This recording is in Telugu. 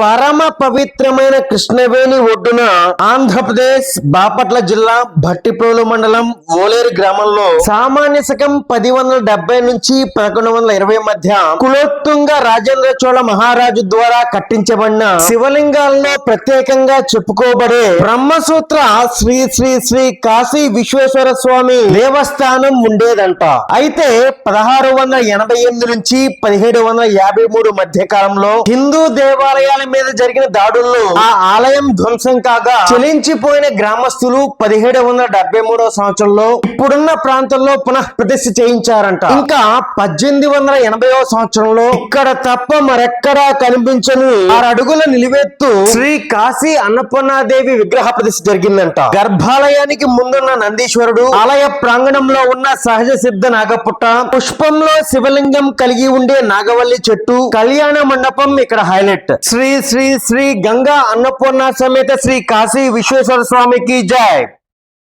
పరమ పవిత్రమైన కృష్ణవేణి ఒడ్డున ఆంధ్రప్రదేశ్ బాపట్ల జిల్లా భట్టిప్రోలు మండలం ఓలేరు గ్రామంలో సామాన్య శకం 1070 నుంచి 1120 మధ్య కులోత్తుంగ రాజేంద్ర చోళ మహారాజు ద్వారా కట్టించబడిన శివలింగాల్లో ప్రత్యేకంగా చెప్పుకోబడే బ్రహ్మసూత్ర శ్రీ శ్రీ శ్రీ కాశీ విశ్వేశ్వర స్వామి దేవస్థానం ఉండేదంట. అయితే 1688 నుంచి 1753 మధ్య కాలంలో హిందూ దేవాలయాల మీద జరిగిన దాడుల్లో ఆ ఆలయం ధ్వంసం కాగా చెలించిపోయిన గ్రామస్తులు 1773 సంవత్సరంలో ఇప్పుడున్న ప్రాంతంలో పునః ప్రతిష్ఠ చేయించారంట. ఇంకా 1880 సంవత్సరంలో ఇక్కడ తప్ప మరెక్కడా కనిపించని 6 అడుగుల నిలువెత్తు శ్రీ కాశీ అన్నపూర్ణాదేవి విగ్రహ ప్రతిష్ఠ జరిగిందంట. గర్భాలయానికి ముందున్న నందీశ్వరుడు, ఆలయ ప్రాంగణంలో ఉన్న సహజ సిద్ధ నాగపుట్ట, పుష్పంలో శివలింగం కలిగి ఉండే నాగవల్లి చెట్టు, కళ్యాణ మండపం ఇక్కడ హైలైట్. శ్రీ శ్రీ శ్రీ గంగా అన్నపూర్ణ సమేత శ్రీ కాశీ విశ్వేశ్వర స్వామికి జై.